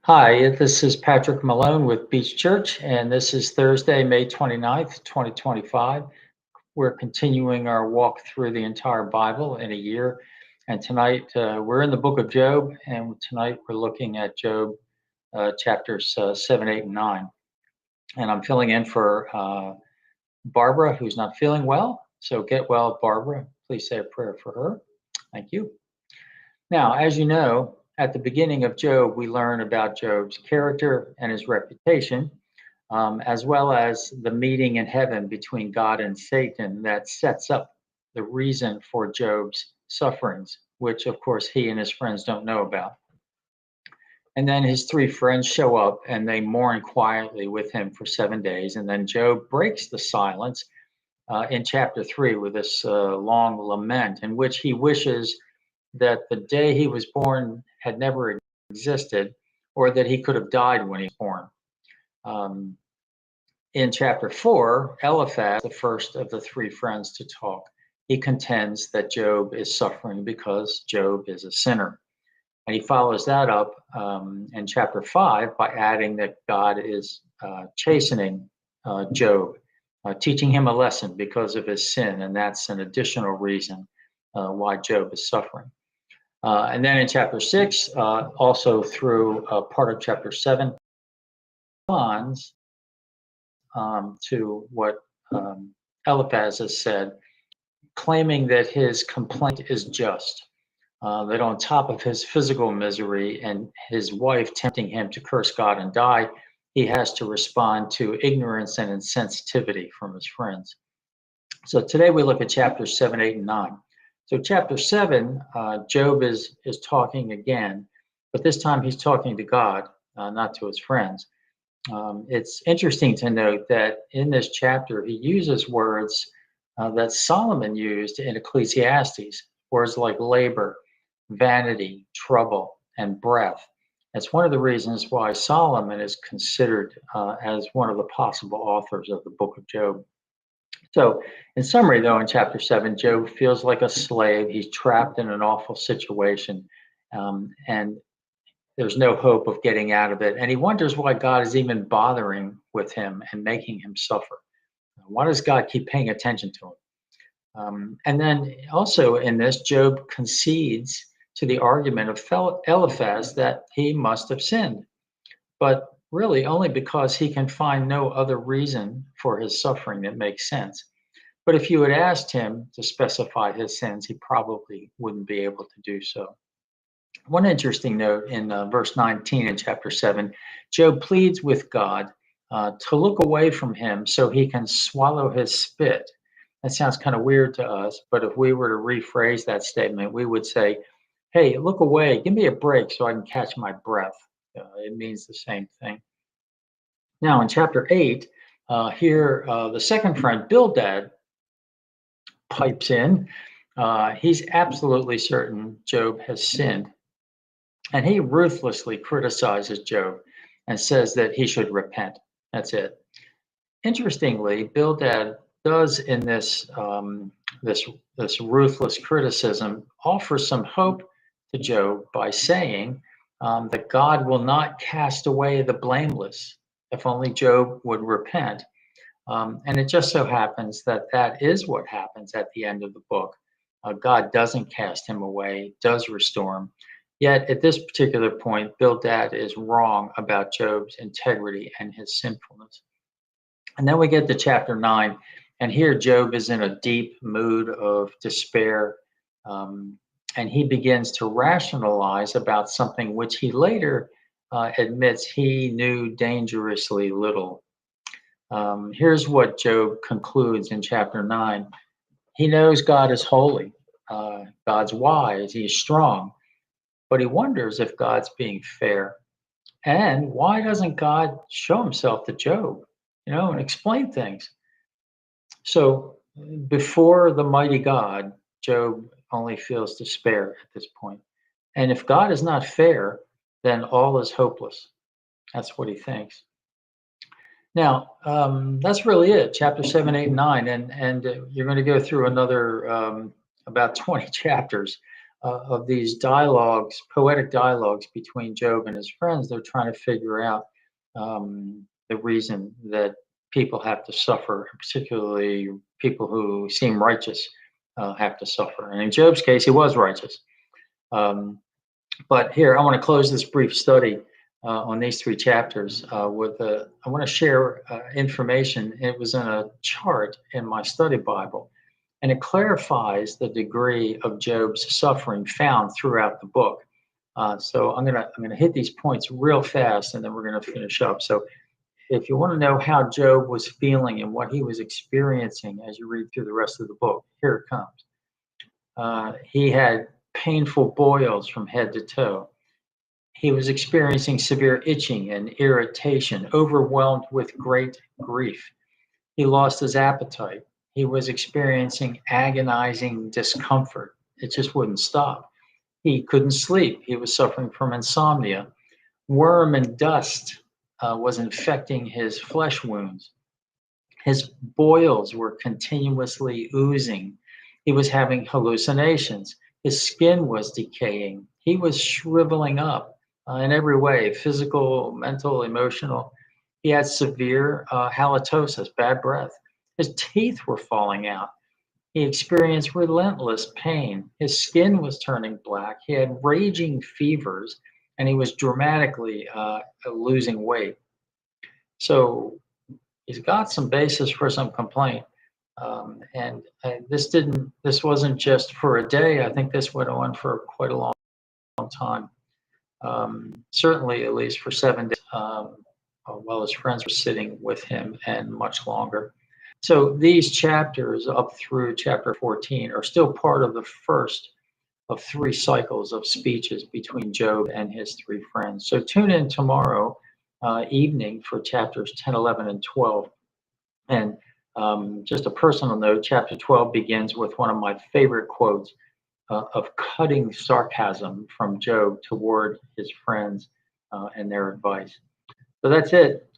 Hi, this is Patrick Malone with Beach Church, and this is Thursday, May 29th, 2025. We're continuing our walk through the entire Bible in a year. And tonight we're in the book of Job, and tonight we're looking at Job chapters 7, 8, and 9. And I'm filling in for Barbara, who's not feeling well. So get well, Barbara. Please say a prayer for her. Thank you. Now, as you know, at the beginning of Job, we learn about Job's character and his reputation, as well as the meeting in heaven between God and Satan that sets up the reason for Job's sufferings, which, of course, he and his friends don't know about. And then his three friends show up and they mourn quietly with him for 7 days. And then Job breaks the silence in chapter 3 with this long lament in which he wishes that the day he was born had never existed, or that he could have died when he was born. Um, in chapter 4, Eliphaz, the first of the three friends to talk, he contends that Job is suffering because Job is a sinner. And he follows that up in chapter 5 by adding that God is chastening Job, teaching him a lesson because of his sin. And that's an additional reason why Job is suffering. And then in chapter 6, also through part of chapter 7, responds to what Eliphaz has said, claiming that his complaint is just, that on top of his physical misery and his wife tempting him to curse God and die, he has to respond to ignorance and insensitivity from his friends. So today we look at chapters 7, 8, and 9. So chapter 7, Job is talking again, but this time he's talking to God, not to his friends. It's interesting to note that in this chapter he uses words that Solomon used in Ecclesiastes, words like labor, vanity, trouble, and breath. That's one of the reasons why Solomon is considered as one of the possible authors of the book of Job. So, in summary, though, in chapter 7, Job feels like a slave. He's trapped in an awful situation, and there's no hope of getting out of it. And he wonders why God is even bothering with him and making him suffer. Why does God keep paying attention to him? And then also in this, Job concedes to the argument of Eliphaz that he must have sinned, but really only because he can find no other reason for his suffering that makes sense. But if you had asked him to specify his sins, he probably wouldn't be able to do so. One interesting note in verse 19 in chapter 7, Job pleads with God to look away from him so he can swallow his spit. That sounds kind of weird to us, but if we were to rephrase that statement, we would say, hey, look away, give me a break so I can catch my breath. It means the same thing. Now, in chapter 8, here the second friend, Bildad, pipes in. He's absolutely certain Job has sinned. And he ruthlessly criticizes Job and says that he should repent. That's it. Interestingly, Bildad does in this ruthless criticism offer some hope to Job by saying that God will not cast away the blameless if only Job would repent. And it just so happens that that is what happens at the end of the book. God doesn't cast him away, does restore him. Yet at this particular point, Bildad is wrong about Job's integrity and his sinfulness. And then we get to chapter 9, and here Job is in a deep mood of despair, and he begins to rationalize about something which he later admits he knew dangerously little. Here's what Job concludes in chapter 9. He knows God is holy, God's wise, he's strong, but he wonders if God's being fair. And why doesn't God show himself to Job, and explain things? So before the mighty God, Job only feels despair at this point. And if God is not fair, then all is hopeless. That's what he thinks. Now, that's really it, chapter 7, 8, and 9. And you're going to go through another about 20 chapters of these dialogues, poetic dialogues between Job and his friends. They're trying to figure out the reason that people have to suffer, particularly people who seem righteous have to suffer. And in Job's case, he was righteous. But here, I want to close this brief study on these three chapters with I want to share information. It was in a chart in my study Bible, and it clarifies the degree of Job's suffering found throughout the book. So I'm gonna hit these points real fast, and then we're gonna finish up. So if you want to know how Job was feeling and what he was experiencing as you read through the rest of the book, here it comes. He had painful boils from head to toe. He was experiencing severe itching and irritation, overwhelmed with great grief. He lost his appetite. He was experiencing agonizing discomfort. It just wouldn't stop. He couldn't sleep. He was suffering from insomnia. Worm and dust was infecting his flesh wounds. His boils were continuously oozing. He was having hallucinations. His skin was decaying. He was shriveling up in every way, physical, mental, emotional. He had severe halitosis, bad breath. His teeth were falling out. He experienced relentless pain. His skin was turning black. He had raging fevers, and he was dramatically losing weight. So he's got some basis for some complaint. And this wasn't just for a day. I think this went on for quite a long time. Certainly at least for 7 days, while his friends were sitting with him, and much longer. So these chapters up through chapter 14 are still part of the first of 3 cycles of speeches between Job and his 3 friends. So tune in tomorrow evening for chapters 10, 11, and 12. And just a personal note, chapter 12 begins with one of my favorite quotes of cutting sarcasm from Job toward his friends and their advice. So that's it.